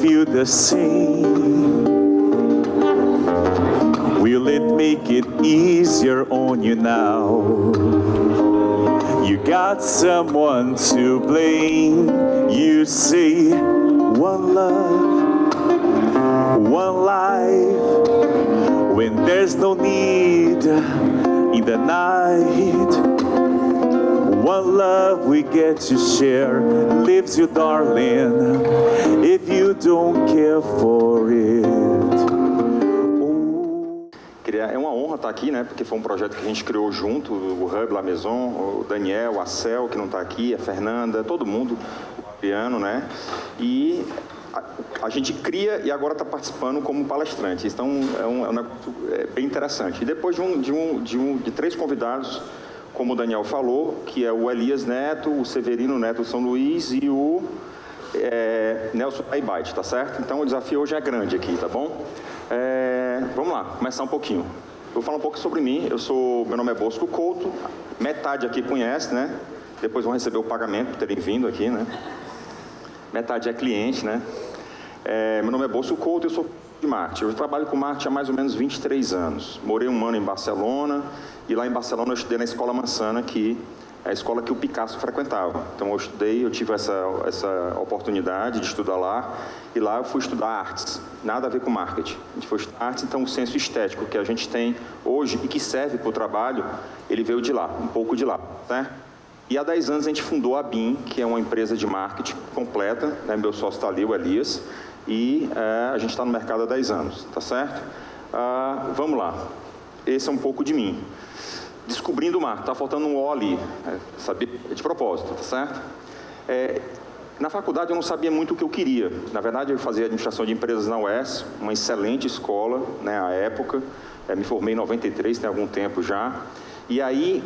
feel the same? Will it make it easier on you now? You got someone to blame. You say one love, one life. When there's no need in the night, one love we get to share leaves you, darling, if you don't care for it. É uma honra estar aqui, né? Porque foi um projeto que a gente criou junto, o Hub La Maison, o Daniel, a Cel, que não está aqui, a Fernanda, todo mundo, o Adriano, né? E a gente cria e agora está participando como palestrante. Então é um negócio bem interessante. E depois de 3 convidados, como o Daniel falou, que é o Elias Neto, o Severino Neto São Luís e o Nelson Aibite, tá certo? Então o desafio hoje é grande aqui, tá bom? Vamos lá, começar um pouquinho. Eu vou falar um pouco sobre mim. Meu nome é Bosco Couto, metade aqui conhece, né? Depois vão receber o pagamento por terem vindo aqui, né? Metade é cliente, né? Meu nome é Bosco Couto, eu sou de marketing. Eu trabalho com marketing há mais ou menos 23 anos. Morei 1 ano em Barcelona e lá em Barcelona eu estudei na Escola Mansana, que é a escola que o Picasso frequentava. Então eu tive essa oportunidade de estudar lá, e lá eu fui estudar artes, nada a ver com marketing. A gente foi estudar artes, então o senso estético que a gente tem hoje e que serve para o trabalho, ele veio de lá, um pouco de lá, né? E há 10 anos a gente fundou a BIM, que é uma empresa de marketing completa, né? Meu sócio está ali, o Elias, e a gente está no mercado há 10 anos, tá certo? Vamos lá, esse é um pouco de mim. Descobrindo o marketing, está faltando um O ali, sabia? De propósito, tá certo? Na faculdade eu não sabia muito o que eu queria. Na verdade, eu fazia administração de empresas na UES, uma excelente escola, né, à época. Me formei em 93, tem algum tempo já. E aí,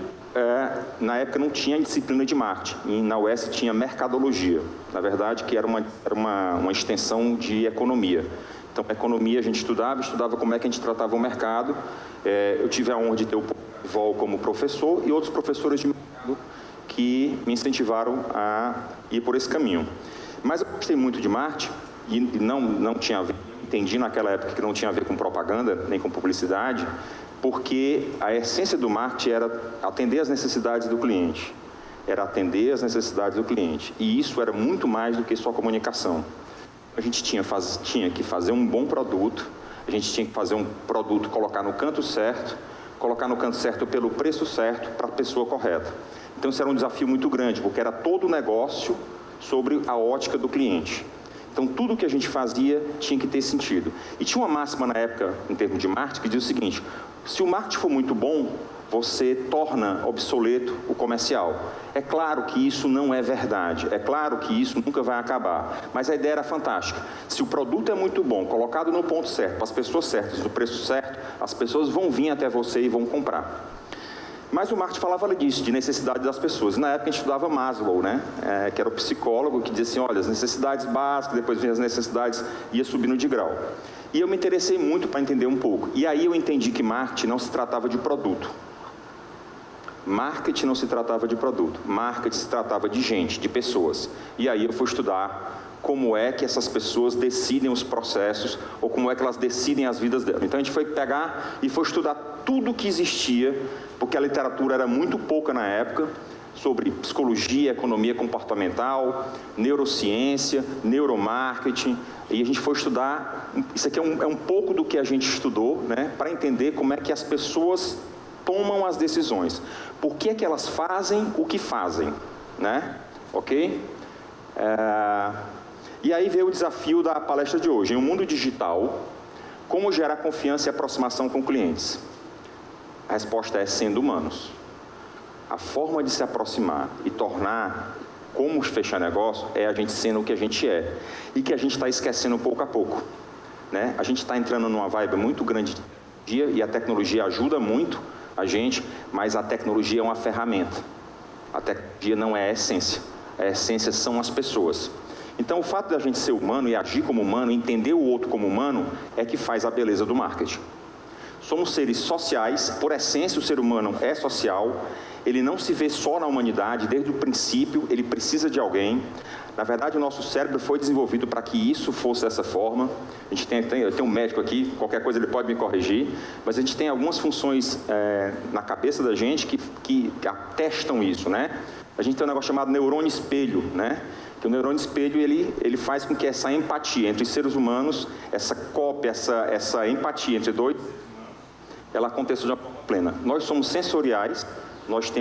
na época não tinha disciplina de marketing, e na UES tinha mercadologia. Na verdade, que era uma extensão de economia. Então, economia a gente estudava como é que a gente tratava o mercado. Eu tive a honra de ter o Vol como professor e outros professores de mercado que me incentivaram a ir por esse caminho. Mas eu gostei muito de marketing e não tinha a ver, entendi naquela época que não tinha a ver com propaganda, nem com publicidade, porque a essência do marketing era atender às necessidades do cliente. Era atender às necessidades do cliente. E isso era muito mais do que só comunicação. A gente tinha que fazer um bom produto, a gente tinha que fazer um produto, colocar no canto certo pelo preço certo para a pessoa correta. Então isso era um desafio muito grande, porque era todo o negócio sobre a ótica do cliente. Então tudo que a gente fazia tinha que ter sentido. E tinha uma máxima na época, em termos de marketing, que dizia o seguinte: se o marketing for muito bom, você torna obsoleto o comercial. É claro que isso não é verdade, é claro que isso nunca vai acabar, mas a ideia era fantástica. Se o produto é muito bom, colocado no ponto certo, para as pessoas certas, no preço certo, as pessoas vão vir até você e vão comprar. Mas o marketing falava disso, de necessidade das pessoas. Na época a gente estudava Maslow, né? Que era o psicólogo que dizia assim, olha, as necessidades básicas, depois vinha as necessidades, ia subindo de grau. E eu me interessei muito para entender um pouco. E aí eu entendi que marketing não se tratava de produto. Marketing não se tratava de produto, marketing se tratava de gente, de pessoas. E aí eu fui estudar como é que essas pessoas decidem os processos, ou como é que elas decidem as vidas delas. Então a gente foi pegar e foi estudar tudo que existia, porque a literatura era muito pouca na época, sobre psicologia, economia comportamental, neurociência, neuromarketing, e a gente foi estudar, isso aqui é um pouco do que a gente estudou, né, para entender como é que as pessoas tomam as decisões. Por que é que elas fazem o que fazem, né? Ok? E aí veio o desafio da palestra de hoje. Em um mundo digital, como gerar confiança e aproximação com clientes? A resposta é sendo humanos. A forma de se aproximar e tornar como fechar negócio é a gente sendo o que a gente é. E que a gente está esquecendo pouco a pouco, né? A gente está entrando numa vibe muito grande de tecnologia, e a tecnologia ajuda muito a gente, mas a tecnologia é uma ferramenta. A tecnologia não é a essência. A essência são as pessoas. Então, o fato de a gente ser humano e agir como humano, entender o outro como humano, é que faz a beleza do marketing. Somos seres sociais, por essência o ser humano é social, ele não se vê só na humanidade, desde o princípio, ele precisa de alguém. Na verdade, o nosso cérebro foi desenvolvido para que isso fosse dessa forma. A gente eu tenho um médico aqui, qualquer coisa ele pode me corrigir, mas a gente tem algumas funções na cabeça da gente que atestam isso, né? A gente tem um negócio chamado neurônio espelho, né? Que o neurônio espelho, ele faz com que essa empatia entre os seres humanos, essa cópia, essa empatia entre dois, ela aconteça de uma forma plena. Nós somos sensoriais, nós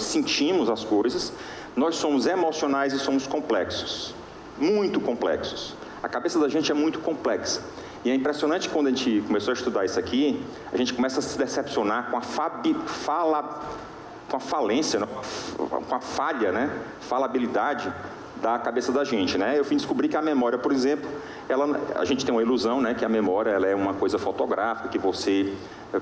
sentimos as coisas, nós somos emocionais e somos complexos, muito complexos. A cabeça da gente é muito complexa. E é impressionante quando a gente começou a estudar isso aqui, a gente começa a se decepcionar com a falência, com a falha, né? Falabilidade da cabeça da gente, né? Eu fui descobrir que a memória, por exemplo, a gente tem uma ilusão, né? Que a memória ela é uma coisa fotográfica, que você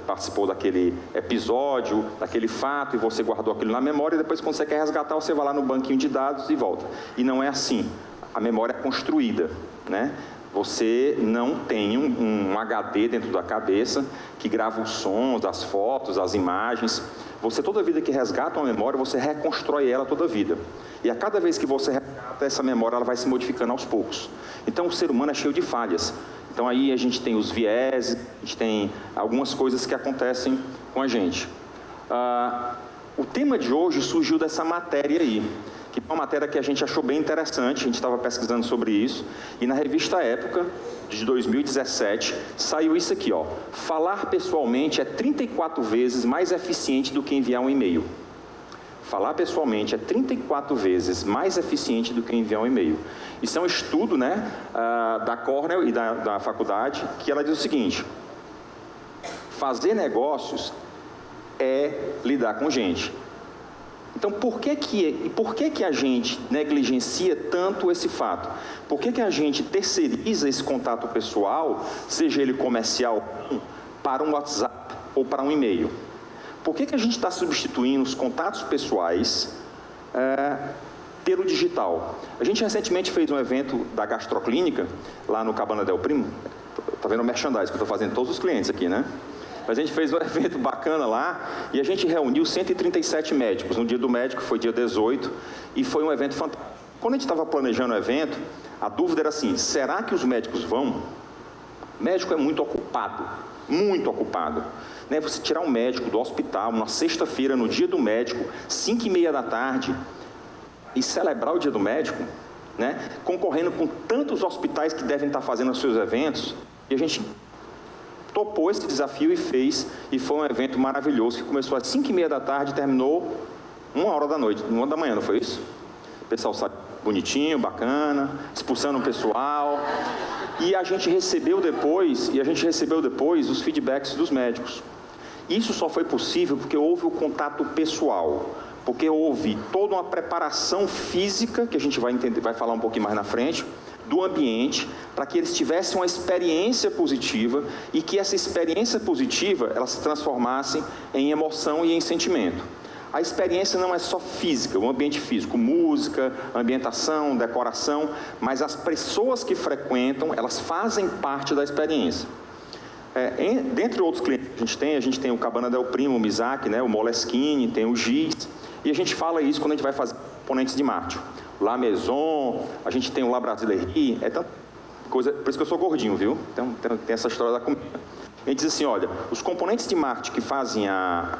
participou daquele episódio, daquele fato, e você guardou aquilo na memória, e depois quando você quer resgatar, você vai lá no banquinho de dados e volta. E não é assim. A memória é construída, né? Você não tem um HD dentro da cabeça que grava os sons, as fotos, as imagens. Você, toda vida que resgata uma memória, você reconstrói ela toda a vida. E a cada vez que você resgata essa memória, ela vai se modificando aos poucos. Então, o ser humano é cheio de falhas. Então, aí a gente tem os vieses, a gente tem algumas coisas que acontecem com a gente. O tema de hoje surgiu dessa matéria aí, que é uma matéria que a gente achou bem interessante, a gente estava pesquisando sobre isso, e na revista Época, de 2017, saiu isso aqui, ó. Falar pessoalmente é 34 vezes mais eficiente do que enviar um e-mail. Falar pessoalmente é 34 vezes mais eficiente do que enviar um e-mail. Isso é um estudo, né, da Cornell e da faculdade, que ela diz o seguinte: fazer negócios é lidar com gente. Então, por que a gente negligencia tanto esse fato? Por que a gente terceiriza esse contato pessoal, seja ele comercial, para um WhatsApp ou para um e-mail? Por que a gente está substituindo os contatos pessoais pelo digital? A gente recentemente fez um evento da Gastroclínica, lá no Cabana del Primo. Está vendo o merchandising que eu estou fazendo todos os clientes aqui, né? Mas a gente fez um evento bacana lá e a gente reuniu 137 médicos. No dia do médico foi dia 18 e foi um evento fantástico. Quando a gente estava planejando o evento, a dúvida era assim: será que os médicos vão? O médico é muito ocupado, muito ocupado. Né? Você tirar um médico do hospital, uma sexta-feira, no dia do médico, 5h30 da tarde, e celebrar o dia do médico, né? Concorrendo com tantos hospitais que devem estar fazendo os seus eventos, e a gente topou esse desafio e fez, e foi um evento maravilhoso, que começou às 5h30 da tarde e terminou 1h da noite, 1h da manhã, não foi isso? O pessoal sabe, bonitinho, bacana, expulsando o pessoal, e a gente recebeu depois os feedbacks dos médicos. Isso só foi possível porque houve o contato pessoal, porque houve toda uma preparação física, que a gente vai falar um pouquinho mais na frente, do ambiente, para que eles tivessem uma experiência positiva e que essa experiência positiva ela se transformasse em emoção e em sentimento. A experiência não é só física, o ambiente físico, música, ambientação, decoração, mas as pessoas que frequentam, elas fazem parte da experiência. Dentre outros clientes que a gente tem o Cabana del Primo, o Mizaki, né, o Moleskine, tem o Giz, e a gente fala isso quando a gente vai fazer componentes de marketing. La Maison, a gente tem o La Brasillerie, é tanta coisa, por isso que eu sou gordinho, viu? Tem essa história da comida. A gente diz assim, olha, os componentes de marketing que fazem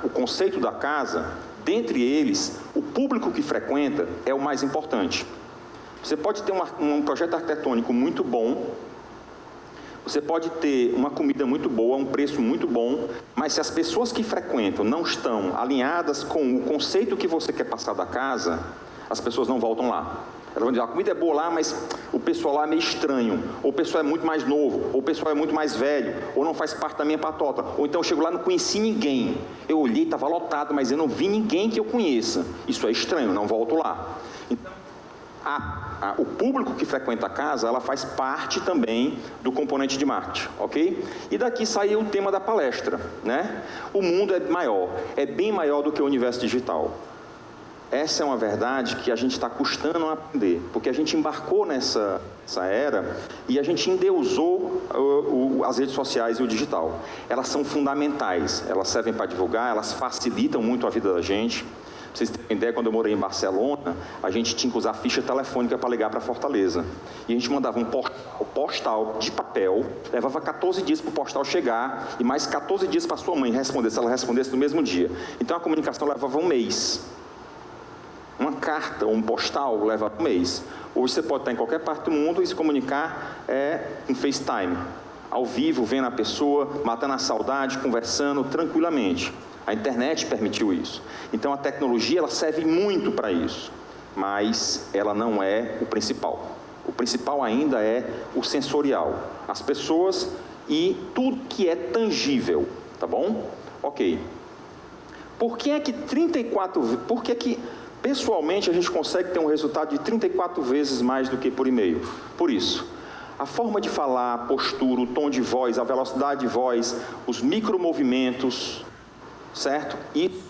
o conceito da casa, dentre eles, o público que frequenta é o mais importante. Você pode ter um projeto arquitetônico muito bom, você pode ter uma comida muito boa, um preço muito bom, mas se as pessoas que frequentam não estão alinhadas com o conceito que você quer passar da casa, as pessoas não voltam lá. Elas vão dizer, a comida é boa lá, mas o pessoal lá é meio estranho, ou o pessoal é muito mais novo, ou o pessoal é muito mais velho, ou não faz parte da minha patota, ou então eu chego lá e não conheci ninguém. Eu olhei, estava lotado, mas eu não vi ninguém que eu conheça. Isso é estranho, não volto lá. Então, o público que frequenta a casa, ela faz parte também do componente de marketing, ok? E daqui saiu o tema da palestra, né? O mundo é maior, é bem maior do que o universo digital. Essa é uma verdade que a gente está custando a aprender, porque a gente embarcou nessa era e a gente endeusou as redes sociais e o digital. Elas são fundamentais, elas servem para divulgar, elas facilitam muito a vida da gente, vocês terem uma ideia, quando eu morei em Barcelona, a gente tinha que usar ficha telefônica para ligar para Fortaleza. E a gente mandava um postal de papel, levava 14 dias para o postal chegar e mais 14 dias para sua mãe responder, se ela respondesse no mesmo dia. Então a comunicação levava um mês. Uma carta ou um postal leva um mês. Hoje você pode estar em qualquer parte do mundo e se comunicar em FaceTime, ao vivo, vendo a pessoa, matando a saudade, conversando tranquilamente. A internet permitiu isso. Então a tecnologia ela serve muito para isso, mas ela não é o principal. O principal ainda é o sensorial, as pessoas e tudo que é tangível, tá bom? Ok. Por que pessoalmente a gente consegue ter um resultado de 34 vezes mais do que por e-mail? Por isso, a forma de falar, a postura, o tom de voz, a velocidade de voz, os micromovimentos, certo? E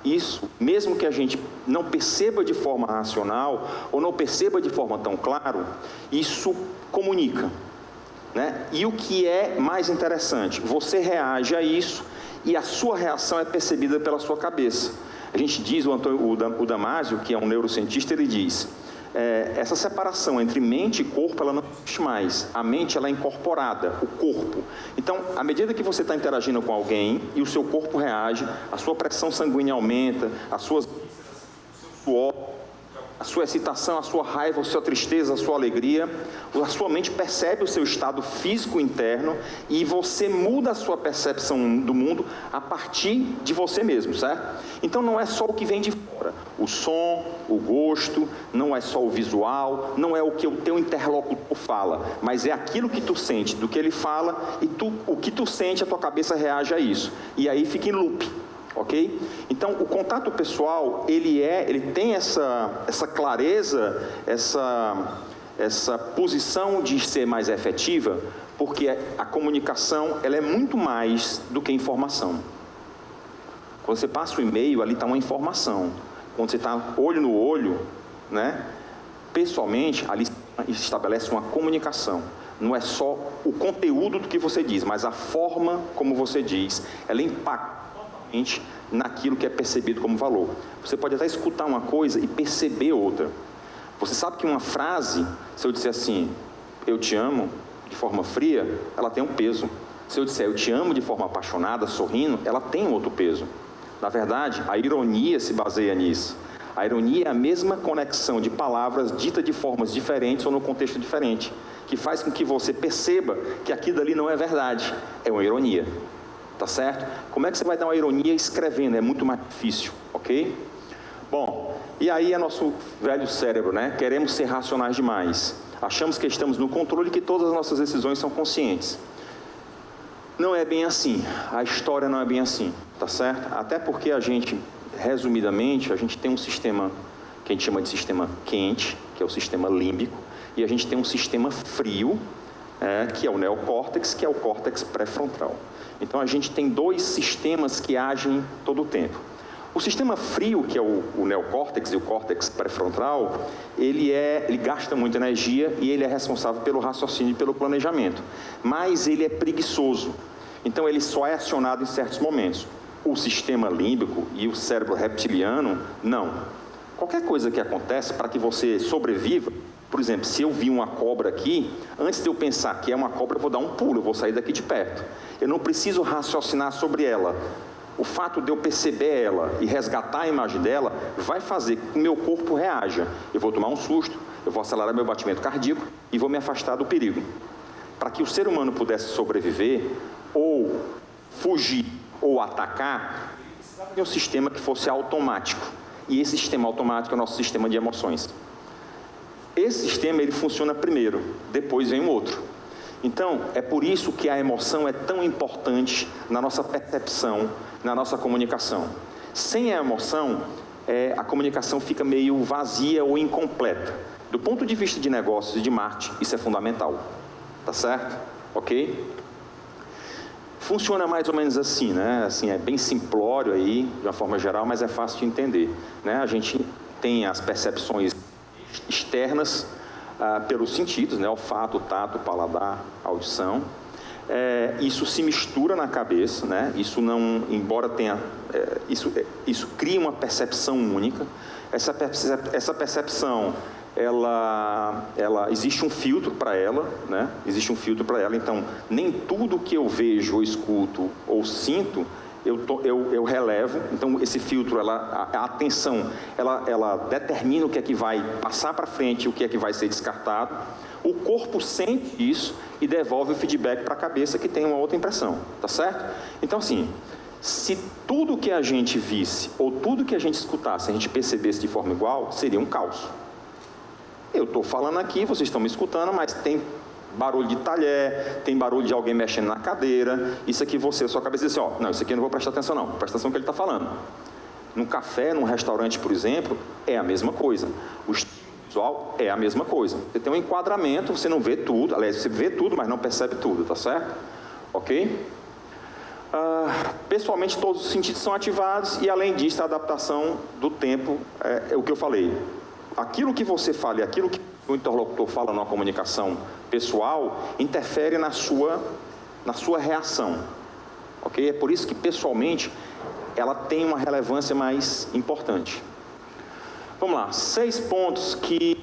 isso, mesmo que a gente não perceba de forma racional ou não perceba de forma tão claro, isso comunica, né? E o que é mais interessante, você reage a isso e a sua reação é percebida pela sua cabeça. A gente diz, o Damasio, que é um neurocientista, ele diz, essa separação entre mente e corpo, ela não existe mais. A mente, ela é incorporada, o corpo. Então, à medida que você está interagindo com alguém e o seu corpo reage, a sua pressão sanguínea aumenta, a sua excitação, a sua raiva, a sua tristeza, a sua alegria, a sua mente percebe o seu estado físico interno e você muda a sua percepção do mundo a partir de você mesmo, certo? Então não é só o que vem de fora, o som, o gosto, não é só o visual, não é o que o teu interlocutor fala, mas é aquilo que tu sente, do que ele fala e o que tu sente, a tua cabeça reage a isso, e aí fica em loop. Ok? Então, o contato pessoal, ele tem essa clareza, essa posição de ser mais efetiva, porque a comunicação, ela é muito mais do que informação. Quando você passa o e-mail, ali está uma informação. Quando você está olho no olho, né? Pessoalmente, ali estabelece uma comunicação. Não é só o conteúdo do que você diz, mas a forma como você diz, ela impacta naquilo que é percebido como valor. Você pode até escutar uma coisa e perceber outra. Você sabe que uma frase, se eu disser assim, eu te amo, de forma fria, ela tem um peso. Se eu disser eu te amo de forma apaixonada, sorrindo, ela tem outro peso. Na verdade, a ironia se baseia nisso. A ironia é a mesma conexão de palavras ditas de formas diferentes ou num contexto diferente, que faz com que você perceba que aquilo ali não é verdade, é uma ironia. Tá certo? Como é que você vai dar uma ironia escrevendo? É muito mais difícil, ok? Bom, e aí é nosso velho cérebro, né? Queremos ser racionais demais. Achamos que estamos no controle e que todas as nossas decisões são conscientes. Não é bem assim. A história não é bem assim, tá certo? Até porque a gente, resumidamente, a gente tem um sistema que a gente chama de sistema quente, que é o sistema límbico, e a gente tem um sistema frio, que é o neocórtex, que é o córtex pré-frontal. Então a gente tem dois sistemas que agem todo o tempo. O sistema frio, que é o neocórtex e o córtex pré-frontal, ele gasta muita energia e ele é responsável pelo raciocínio e pelo planejamento. Mas ele é preguiçoso. Então ele só é acionado em certos momentos. O sistema límbico e o cérebro reptiliano, não. Qualquer coisa que acontece para que você sobreviva, por exemplo, se eu vi uma cobra aqui, antes de eu pensar que é uma cobra, eu vou dar um pulo, eu vou sair daqui de perto. Eu não preciso raciocinar sobre ela. O fato de eu perceber ela e resgatar a imagem dela vai fazer com que o meu corpo reaja. Eu vou tomar um susto, eu vou acelerar meu batimento cardíaco e vou me afastar do perigo. Para que o ser humano pudesse sobreviver, ou fugir, ou atacar, precisava de um sistema que fosse automático. E esse sistema automático é o nosso sistema de emoções. Esse sistema ele funciona primeiro, depois vem o outro. Então, é por isso que a emoção é tão importante na nossa percepção, na nossa comunicação. Sem a emoção, a comunicação fica meio vazia ou incompleta. Do ponto de vista de negócios e de marketing, isso é fundamental. Tá certo? Ok? Funciona mais ou menos assim, né? Assim, é bem simplório aí, de uma forma geral, mas é fácil de entender, né? A gente tem as percepções externas pelos sentidos, né? Olfato, tato, paladar, audição. Isso se mistura na cabeça, né? Isso não, embora tenha, isso cria uma percepção única. Essa percepção, ela existe um filtro para ela, né? Existe um filtro para ela. Então, nem tudo que eu vejo, ou escuto, ou sinto, eu relevo. Então, esse filtro, a atenção, ela determina o que é que vai passar para frente, o que é que vai ser descartado. O corpo sente isso e devolve o feedback para a cabeça, que tem uma outra impressão, tá certo? Então, assim, se tudo que a gente visse, ou tudo que a gente escutasse, a gente percebesse de forma igual, seria um caos. Eu estou falando aqui, vocês estão me escutando, mas tem barulho de talher, tem barulho de alguém mexendo na cadeira, isso aqui você, a sua cabeça diz assim, ó, não, isso aqui eu não vou prestar atenção não, presta atenção no que ele está falando. Num café, num restaurante, por exemplo, é a mesma coisa. O visual é a mesma coisa. Você tem um enquadramento, você não vê tudo, aliás, você vê tudo, mas não percebe tudo, tá certo? Ok? Pessoalmente, todos os sentidos são ativados e, além disso, a adaptação do tempo é o que eu falei. Aquilo que você fala e aquilo que o interlocutor fala numa comunicação pessoal interfere na sua reação. Ok? É por isso que, pessoalmente, ela tem uma relevância mais importante. Vamos lá, 6 pontos que,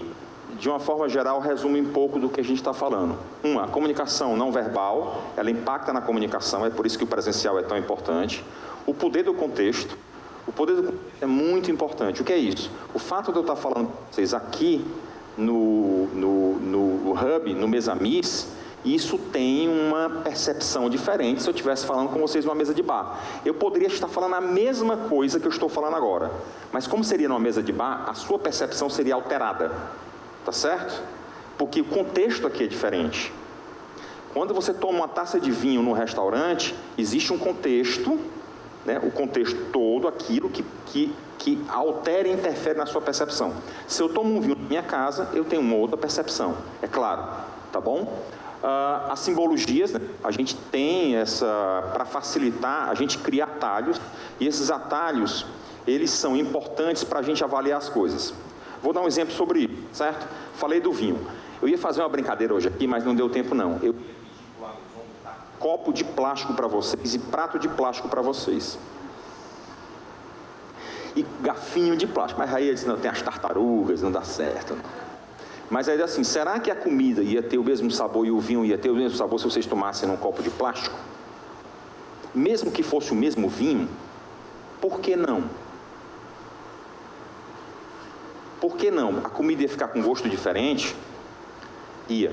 de uma forma geral, resumem um pouco do que a gente está falando. A comunicação não verbal, ela impacta na comunicação, é por isso que o presencial é tão importante. O poder do contexto. O poder do contexto é muito importante. O que é isso? O fato de eu estar falando com vocês aqui no Hub, no Mesamis, isso tem uma percepção diferente se eu estivesse falando com vocês numa mesa de bar. Eu poderia estar falando a mesma coisa que eu estou falando agora, mas como seria numa mesa de bar, a sua percepção seria alterada, tá certo? Porque o contexto aqui é diferente. Quando você toma uma taça de vinho no restaurante, existe um contexto, né? O contexto todo, aquilo que altera e interfere na sua percepção. Se eu tomo um vinho na minha casa, eu tenho uma outra percepção, é claro, tá bom? As simbologias, né? A gente tem para facilitar, a gente cria atalhos, e esses atalhos, eles são importantes para a gente avaliar as coisas. Vou dar um exemplo sobre isso, certo? Falei do vinho. Eu ia fazer uma brincadeira hoje aqui, mas não deu tempo não. Eu ia copo de plástico para vocês e prato de plástico para vocês. E garfinho de plástico, mas aí eles não tem as tartarugas, não dá certo, não. Mas aí assim, será que a comida ia ter o mesmo sabor e o vinho ia ter o mesmo sabor se vocês tomassem num copo de plástico? Mesmo que fosse o mesmo vinho, por que não? Por que não? A comida ia ficar com gosto diferente? Ia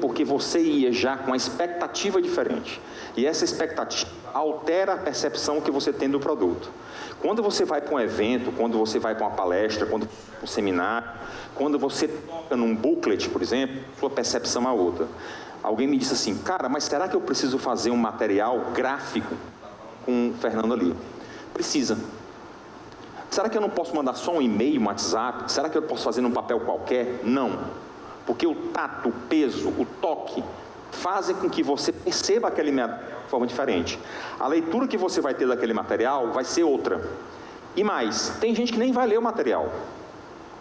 porque você ia já com a expectativa diferente. E essa expectativa altera a percepção que você tem do produto. Quando você vai para um evento, quando você vai para uma palestra, quando você vai para um seminário, quando você toca num booklet, por exemplo, sua percepção é outra. Alguém me disse assim, cara, mas será que eu preciso fazer um material gráfico com o Fernando ali? Precisa. Será que eu não posso mandar só um e-mail, um WhatsApp? Será que eu posso fazer num papel qualquer? Não. Porque o tato, o peso, o toque fazem com que você perceba aquele material de forma diferente. A leitura que você vai ter daquele material vai ser outra. E mais, tem gente que nem vai ler o material.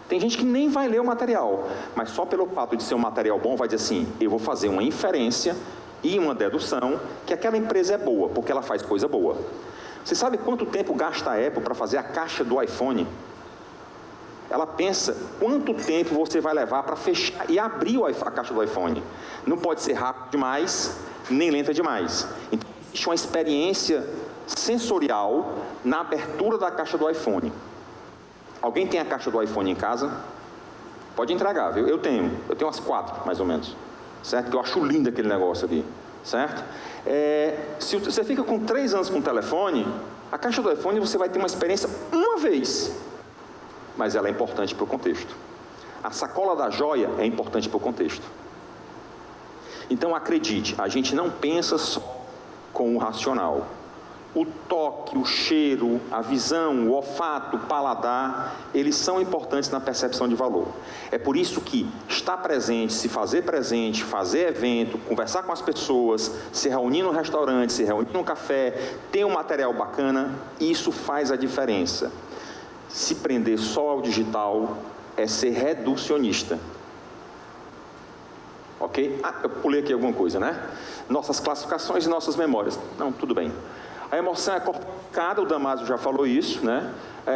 Tem gente que nem vai ler o material, mas só pelo fato de ser um material bom vai dizer assim, eu vou fazer uma inferência e uma dedução que aquela empresa é boa, porque ela faz coisa boa. Você sabe quanto tempo gasta a Apple para fazer a caixa do iPhone? Ela pensa quanto tempo você vai levar para fechar e abrir a caixa do iPhone. Não pode ser rápido demais, nem lenta demais. Então, existe uma experiência sensorial na abertura da caixa do iPhone. Alguém tem a caixa do iPhone em casa? Pode entregar, viu? Eu tenho umas 4, mais ou menos. Certo? Que eu acho lindo aquele negócio ali. Certo? Se você fica com 3 anos com o telefone, a caixa do iPhone você vai ter uma experiência uma vez. Mas ela é importante para o contexto. A sacola da joia é importante para o contexto. Então, acredite, a gente não pensa só com o racional. O toque, o cheiro, a visão, o olfato, o paladar, eles são importantes na percepção de valor. É por isso que estar presente, se fazer presente, fazer evento, conversar com as pessoas, se reunir no restaurante, se reunir no café, ter um material bacana, isso faz a diferença. Se prender só ao digital é ser reducionista. ok? Eu pulei aqui alguma coisa, né? Nossas classificações e nossas memórias. Não, tudo bem. A emoção é corpicada, o Damásio já falou isso, né?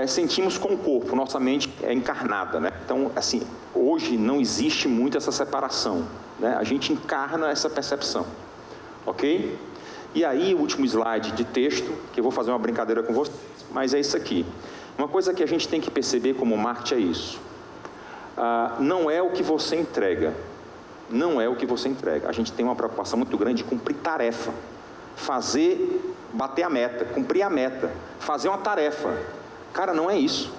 Sentimos com o corpo, nossa mente é encarnada, né? Então, assim, hoje não existe muito essa separação, né? A gente encarna essa percepção, ok? E aí, o último slide de texto, que eu vou fazer uma brincadeira com vocês, mas é isso aqui. Uma coisa que a gente tem que perceber como marketing é isso. Não é o que você entrega. Não é o que você entrega. A gente tem uma preocupação muito grande de cumprir tarefa. Bater a meta, cumprir a meta. Fazer uma tarefa. Cara, não é isso.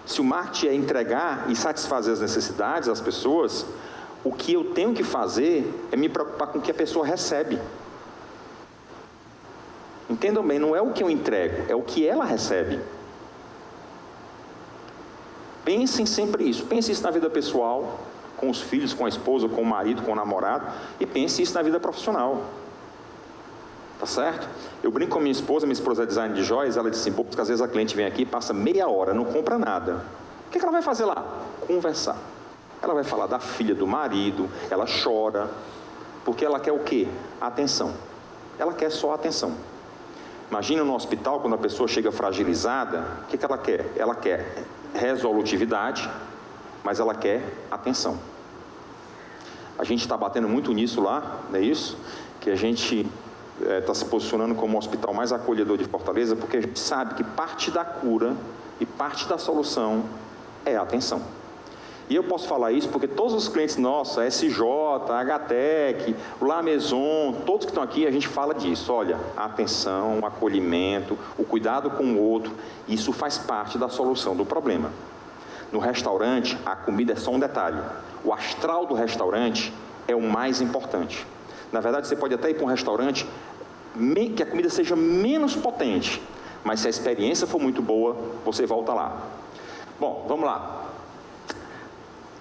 Se o marketing é entregar e satisfazer as necessidades das pessoas, o que eu tenho que fazer é me preocupar com o que a pessoa recebe. Entendam bem, não é o que eu entrego, é o que ela recebe. Pensem sempre isso. Pense isso na vida pessoal, com os filhos, com a esposa, com o marido, com o namorado, e pense isso na vida profissional. Tá certo? Eu brinco com minha esposa é design de joias, ela disse assim, porque às vezes a cliente vem aqui e passa meia hora, não compra nada. O que ela vai fazer lá? Conversar. Ela vai falar da filha, do marido, ela chora, porque ela quer o quê? Atenção. Ela quer só atenção. Imagina no hospital, quando a pessoa chega fragilizada, o que ela quer? Ela quer resolutividade, mas ela quer atenção. A gente está batendo muito nisso lá, não é isso? Que a gente está se posicionando como o hospital mais acolhedor de Fortaleza, porque a gente sabe que parte da cura e parte da solução é a atenção. E eu posso falar isso porque todos os clientes nossos, a SJ, a HTEC, o La Maison, todos que estão aqui, a gente fala disso. Olha, a atenção, o acolhimento, o cuidado com o outro, isso faz parte da solução do problema. No restaurante, a comida é só um detalhe. O astral do restaurante é o mais importante. Na verdade, você pode até ir para um restaurante que a comida seja menos potente, mas se a experiência for muito boa, você volta lá. Bom, vamos lá.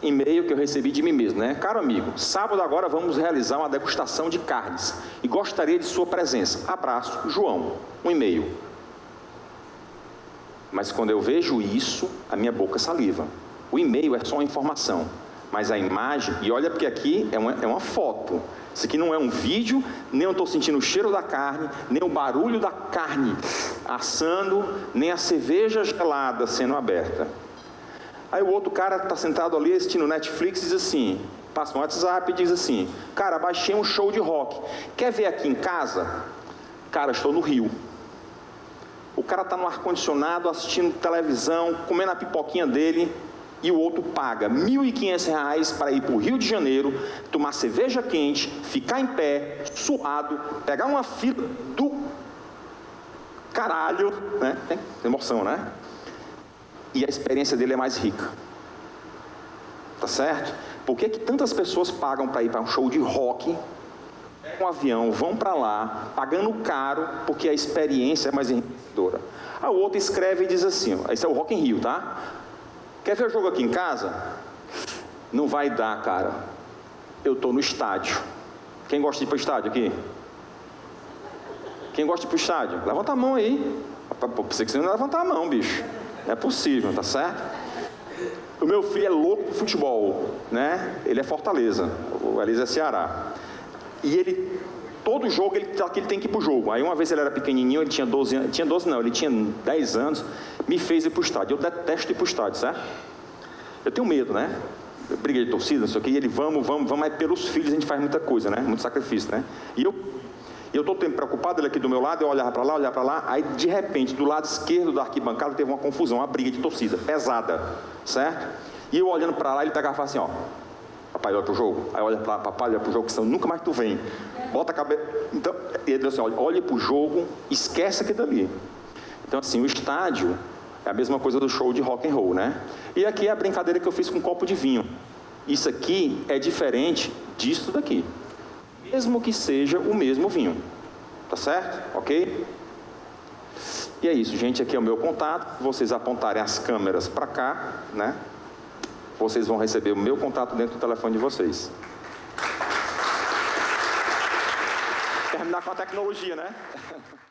E-mail que eu recebi de mim mesmo, né? Caro amigo, sábado agora vamos realizar uma degustação de carnes e gostaria de sua presença. Abraço, João. Um e-mail. Mas quando eu vejo isso, a minha boca saliva. O e-mail é só uma informação, mas a imagem, e olha porque aqui é uma foto. Isso aqui não é um vídeo, nem eu estou sentindo o cheiro da carne, nem o barulho da carne assando, nem a cerveja gelada sendo aberta. Aí o outro cara está sentado ali assistindo Netflix e diz assim, passa um WhatsApp e diz assim, cara, baixei um show de rock, quer ver aqui em casa? Cara, estou no Rio. O cara está no ar-condicionado, assistindo televisão, comendo a pipoquinha dele, e o outro paga R$ 1.500 para ir para o Rio de Janeiro, tomar cerveja quente, ficar em pé, suado, pegar uma fila do caralho, né? Tem emoção, né? E a experiência dele é mais rica. Tá certo? Por que tantas pessoas pagam para ir para um show de rock, pegam um avião, vão para lá, pagando caro, porque a experiência é mais enriquecedora? A outra escreve e diz assim, ó, esse é o Rock in Rio, tá? Quer ver o jogo aqui em casa? Não vai dar, cara. Eu estou no estádio. Quem gosta de ir para o estádio aqui? Quem gosta de ir para o estádio? Levanta a mão aí. Pensei que você não ia levantar a mão, bicho. É possível, tá certo? O meu filho é louco pro futebol, né? Ele é Fortaleza, o Elisa é Ceará. E ele, todo jogo, ele tem que ir pro jogo. Aí uma vez ele era pequenininho, ele tinha 12 anos, ele tinha 10 anos, me fez ir pro estádio. Eu detesto ir pro estádio, certo? Eu tenho medo, né? Briga de torcida, não sei o que, e ele, vamos, mas pelos filhos a gente faz muita coisa, né? Muito sacrifício, né? E eu estou preocupado, ele aqui do meu lado, eu olhava para lá, aí de repente, do lado esquerdo da arquibancada, teve uma confusão, uma briga de torcida, pesada, certo? E eu olhando para lá, ele pegava e falava assim, ó, papai, olha pro jogo. Aí olha para lá, papai, olha pro jogo, que senão nunca mais tu vem. Bota a cabeça. Então, ele disse assim, olha pro jogo, esquece aquilo dali. Então, assim, o estádio é a mesma coisa do show de rock and roll, né? E aqui é a brincadeira que eu fiz com um copo de vinho. Isso aqui é diferente disso daqui. Mesmo que seja o mesmo vinho. Tá certo? Ok? E é isso, gente. Aqui é o meu contato. Vocês apontarem as câmeras para cá, né? Vocês vão receber o meu contato dentro do telefone de vocês. Terminar com a tecnologia, né?